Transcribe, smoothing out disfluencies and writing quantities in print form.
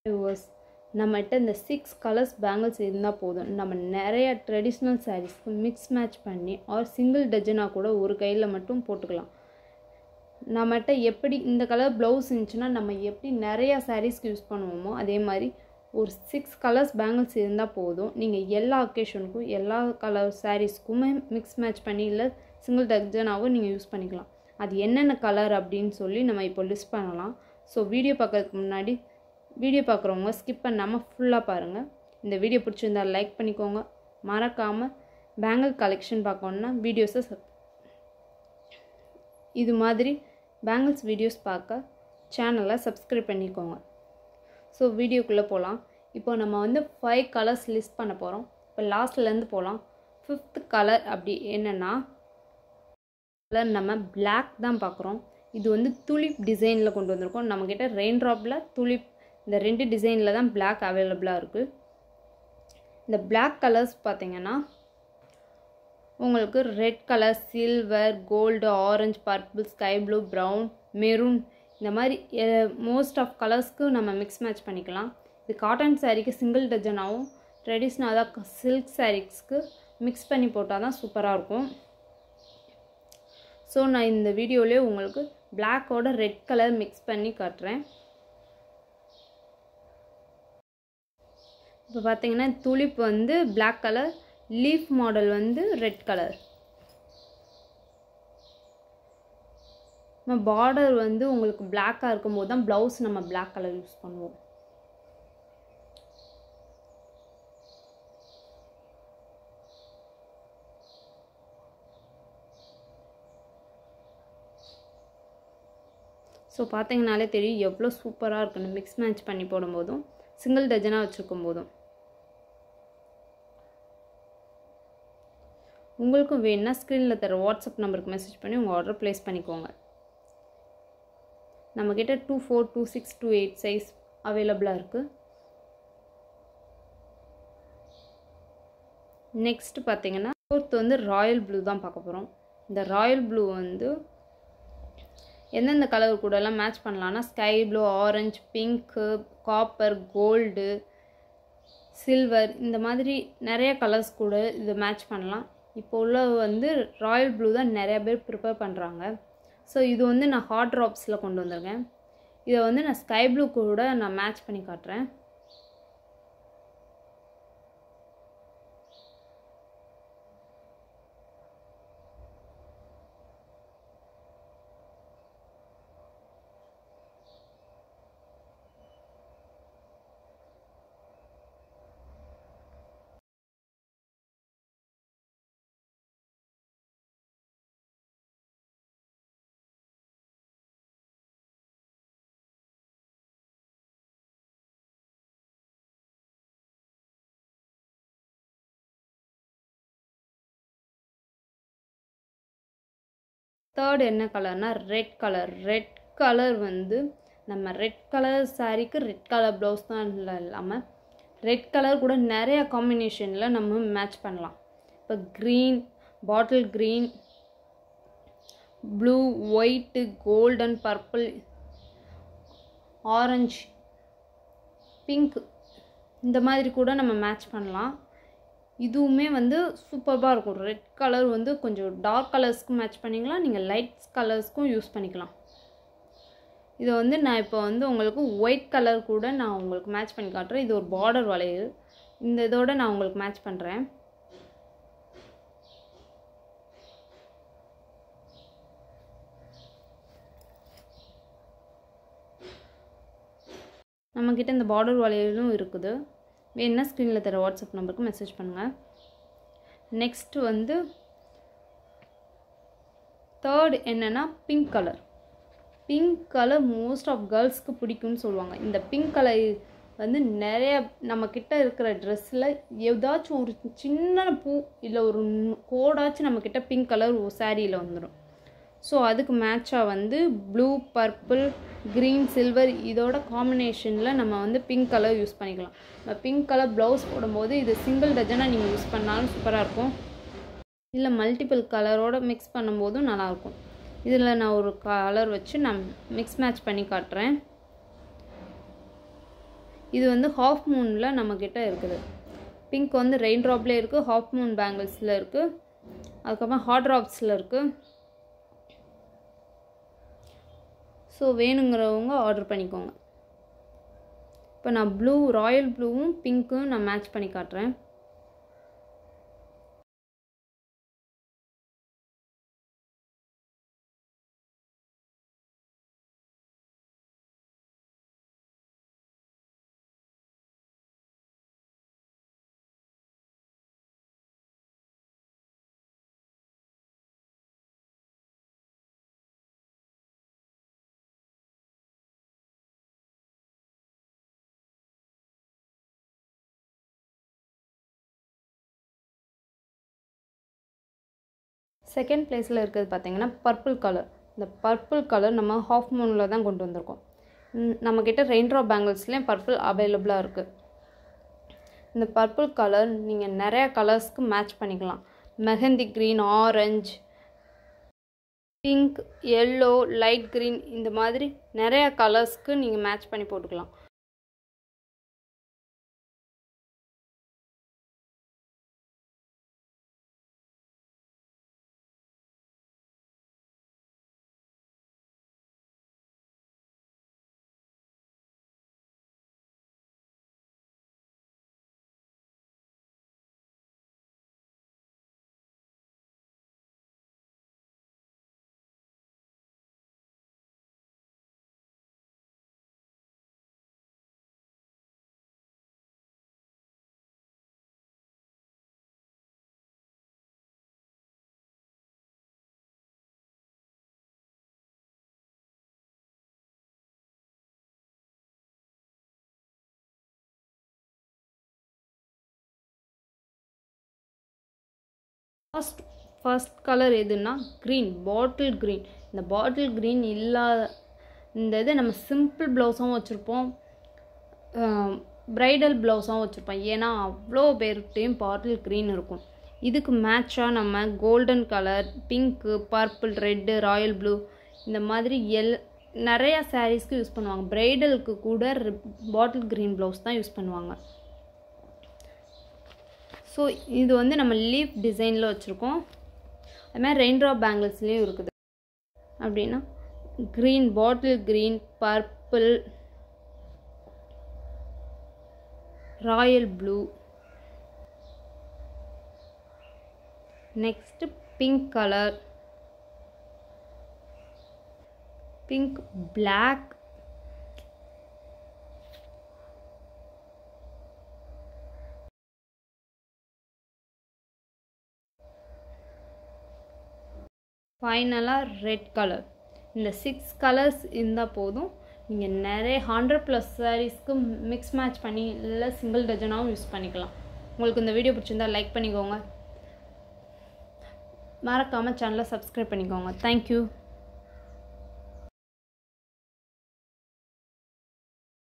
Viewers, நம்மகிட்ட இந்த 6 colours bangles இருந்தால் போதும். நம்ம நிறைய ட்ரெடிஷ்னல் சாரீஸ்க்கு மிக்ஸ் மேட்ச் பண்ணி ஆர் சிங்கிள் டஜனாக கூட ஒரு கையில் மட்டும் போட்டுக்கலாம். நம்மகிட்ட எப்படி இந்த கலர் ப்ளவுஸ் இருந்துச்சுன்னா நம்ம எப்படி நிறையா சாரீஸ்க்கு யூஸ் பண்ணுவோமோ அதே மாதிரி ஒரு 6 கலர்ஸ் பேங்கிள்ஸ் இருந்தால் போதும். நீங்கள் எல்லா அக்கேஷனுக்கும் எல்லா கலர் சாரீஸ்க்குமே மிக்ஸ் மேட்ச் பண்ணி இல்லை சிங்கிள் டஜனாகவும் நீங்கள் யூஸ் பண்ணிக்கலாம். அது என்னென்ன கலர் அப்படின்னு சொல்லி நம்ம இப்போ லிஸ்ட் பண்ணலாம். ஸோ வீடியோ பார்க்கறதுக்கு முன்னாடி வீடியோ பார்க்குறவங்க ஸ்கிப் பண்ணாமல் ஃபுல்லாக பாருங்கள். இந்த வீடியோ பிடிச்சிருந்தால் லைக் பண்ணிக்கோங்க. மறக்காமல் பேங்கிள் கலெக்ஷன் பார்க்கணுன்னா வீடியோஸை இது மாதிரி பேங்கிள்ஸ் வீடியோஸ் பார்க்க சேனலை சப்ஸ்கிரைப் பண்ணிக்கோங்க. ஸோ வீடியோக்குள்ளே போகலாம். இப்போ நம்ம வந்து 5 கலர்ஸ் லிஸ்ட் பண்ண போகிறோம். இப்போ லாஸ்ட்லேருந்து போகலாம். 5th கலர் அப்படி என்னென்னா கலர் நம்ம பிளாக் தான் பார்க்குறோம். இது வந்து துலிப் டிசைனில் கொண்டு வந்திருக்கோம். நம்மக்கிட்ட ரெயின் ட்ராப்பில் துலிப் இந்த 2 டிசைனில் தான் பிளாக் அவைலபிளாக இருக்குது. இந்த பிளாக் கலர்ஸ் பார்த்திங்கன்னா உங்களுக்கு red colour, silver, gold, orange, purple, sky blue, brown, maroon இந்த மாதிரி மோஸ்ட் ஆஃப் கலர்ஸ்க்கு நம்ம மிக்ஸ் மேட்ச் பண்ணிக்கலாம். இது காட்டன் சாரீக்கு சிங்கிள் டஜனாகவும் ட்ரெடிஷ்னலாக சில்க் சாரீஸ்க்கு மிக்ஸ் பண்ணி போட்டால் தான் சூப்பராக இருக்கும். ஸோ நான் இந்த வீடியோவிலே உங்களுக்கு பிளாக்கோட ரெட் கலர் மிக்ஸ் பண்ணி காட்டுறேன். இப்போ பார்த்தீங்கன்னா துலிப் வந்து பிளாக் கலர், லீஃப் மாடல் வந்து ரெட் கலர். நம்ம பார்டர் வந்து உங்களுக்கு பிளாக்காக இருக்கும்போது தான் ப்ளவுஸ் நம்ம பிளாக் கலர் யூஸ் பண்ணுவோம். ஸோ பார்த்தீங்கனாலே தெரியும் எவ்வளோ சூப்பராக இருக்குன்னு மிக்ஸ் மேட்ச் பண்ணி போடும்போதும் சிங்கிள் டஜனாக வச்சுருக்கும் போதும். உங்களுக்கும் வேணுன்னா ஸ்க்ரீனில் தர வாட்ஸ்அப் நம்பருக்கு மெசேஜ் பண்ணி உங்கள் ஆர்டர் ப்ளேஸ் பண்ணிக்கோங்க. நம்மக்கிட்ட 24, 26, 28 சைஸ் அவைலபிளாக இருக்குது. நெக்ஸ்ட்டு பார்த்தீங்கன்னா 4th வந்து ராயல் ப்ளூ தான் பார்க்க போகிறோம். இந்த ராயல் ப்ளூ வந்து எந்தெந்த கலர் கூடலாம் மேட்ச் பண்ணலான்னா sky blue, orange, pink, copper, gold, silver இந்த மாதிரி நிறைய கலர்ஸ் கூட இதை மேட்ச் பண்ணலாம். இப்போ உள்ள வந்து ராயல் ப்ளூ தான் நிறைய பேர் ப்ரிப்பேர் பண்ணுறாங்க. ஸோ இது வந்து நான் ஹாட் ட்ராப்ஸில் கொண்டு வந்திருக்கேன். இதை வந்து நான் ஸ்கை ப்ளூ கூட நான் மேட்ச் பண்ணி காட்டுறேன். தேர்ட் என்ன கலர்னா ரெட் கலர். ரெட் கலர் வந்து நம்ம ரெட் கலர் சாரீக்கு ரெட் கலர் ப்ளவுஸ் தான் இல்லாமல் ரெட் கலர் கூட நிறைய காம்பினேஷனில் நம்ம மேட்ச் பண்ணலாம். இப்போ green, bottle green, blue, white, golden, purple, orange, pink இந்த மாதிரி கூட நம்ம மேட்ச் பண்ணலாம். இதுவுமே வந்து சூப்பராக இருக்கும். ரெட் கலர் வந்து கொஞ்சம் டார்க் கலர்ஸ்க்கும் மேட்ச் பண்ணிக்கலாம், நீங்கள் லைட் கலர்ஸ்க்கும் யூஸ் பண்ணிக்கலாம். இதை வந்து நான் இப்போ வந்து உங்களுக்கு ஒயிட் கலர் கூட நான் உங்களுக்கு மேட்ச் பண்ணி காட்டுறேன். இது ஒரு பார்டர் வளையல். இந்த இதோட நான் உங்களுக்கு மேட்ச் பண்ணுறேன். நம்மக்கிட்ட இந்த பார்டர் வளையலும் இருக்குது. வேணுன்னா ஸ்க்ரீனில் தர வாட்ஸ்அப் நம்பருக்கு மெசேஜ் பண்ணுங்கள். நெக்ஸ்ட்டு வந்து தேர்ட் என்னென்னா pink colour. Pink colour most of கேர்ள்ஸ்க்கு பிடிக்கும்னு சொல்லுவாங்க. இந்த பிங்க் கலர் வந்து நிறைய நம்மக்கிட்ட இருக்கிற ட்ரெஸ்ஸில் ஏதாச்சும் ஒரு சின்ன பூ இல்லை ஒரு கோடாச்சும் நம்மக்கிட்ட பிங்க் கலர் ஒரு சாரியில் வந்துடும். ஸோ அதுக்கு மேட்சாக வந்து ப்ளூ, பர்பிள், க்ரீன், சில்வர் இதோட காம்பினேஷனில் நம்ம வந்து பிங்க் கலர் யூஸ் பண்ணிக்கலாம். நம்ம பிங்க் கலர் ப்ளவுஸ் போடும்போது இது சிங்கிள் டஜனாக நீங்கள் யூஸ் பண்ணாலும் சூப்பராக இருக்கும். இல்லை மல்டிபிள் கலரோடு மிக்ஸ் பண்ணும்போதும் நல்லாயிருக்கும். இதில் நான் ஒரு கலர் வச்சு நான் மிக்ஸ் மேட்ச் பண்ணி காட்டுறேன். இது வந்து ஹாஃப் மூனில் நம்மக்கிட்ட இருக்குது. பிங்க் வந்து ரெயின் ட்ராப்லேயே இருக்குது, ஹாஃப் மூன் பேங்கிள்ஸில் இருக்குது, அதுக்கப்புறம் ஹாட் ட்ராப்ஸில் இருக்குது. ஸோ வேணுங்கிறவங்க ஆர்டர் பண்ணிக்கோங்க. இப்போ நான் ப்ளூ, ராயல் ப்ளூவும் பிங்க்கும் நான் மேட்ச் பண்ணி காட்டுறேன். செகண்ட் பிளேஸில் இருக்கிறது பார்த்திங்கன்னா பர்பிள் கலர். இந்த பர்பிள் கலர் நம்ம ஹாஃப் மூனில் தான் கொண்டு வந்திருக்கோம். நம்மக்கிட்ட ரெயின் ட்ராப் பேங்கிள்ஸ்லேயும் பர்பிள் அவைலபிளாக இருக்குது. இந்த பர்பிள் கலர் நீங்கள் நிறையா கலர்ஸ்க்கு மேட்ச் பண்ணிக்கலாம். Mehndi green, orange, pink, yellow, light green, இந்த மாதிரி நிறையா கலர்ஸ்க்கு நீங்கள் மேட்ச் பண்ணி போட்டுக்கலாம். ஃபர்ஸ்ட் கலர் எதுன்னா க்ரீன், பாட்டில் க்ரீன். இந்த பாட்டில் க்ரீன் இல்லாத இந்த இது நம்ம சிம்பிள் ப்ளவுஸும் வச்சுருப்போம், ப்ரைடல் ப்ளவுஸும் வச்சுருப்போம். ஏன்னா அவ்வளோ பேர்கிட்டையும் பாட்டில் க்ரீன் இருக்கும். இதுக்கு மேட்சாக நம்ம golden colour, pink, purple, red, Royal blue இந்த மாதிரி நிறையா சாரீஸ்க்கு யூஸ் பண்ணுவாங்க. ப்ரைடலுக்கு கூட பாட்டில் க்ரீன் ப்ளவுஸ் தான் யூஸ் பண்ணுவாங்க. ஸோ இது வந்து நம்ம லீஃப் டிசைனில் வச்சுருக்கோம். அதுமாதிரி ரெயின் ட்ராப் பேங்கிள்ஸ்லேயும் இருக்குது. அப்படின்னா green, bottle green, purple, royal blue, next pink colour, pink, black, ஃபைனலாக ரெட் கலர். இந்த 6 கலர்ஸ் இருந்தால் போதும். நீங்கள் நிறைய 100+ சாரீஸ்க்கு மிக்ஸ் மேட்ச் பண்ணி இல்லை சிங்கிள் டஜனாகவும் யூஸ் பண்ணிக்கலாம். உங்களுக்கு இந்த வீடியோ பிடிச்சிருந்தால் லைக் பண்ணிக்கோங்க, மறக்காமல் சேனலை சப்ஸ்கிரைப் பண்ணிக்கோங்க. தேங்க்யூ.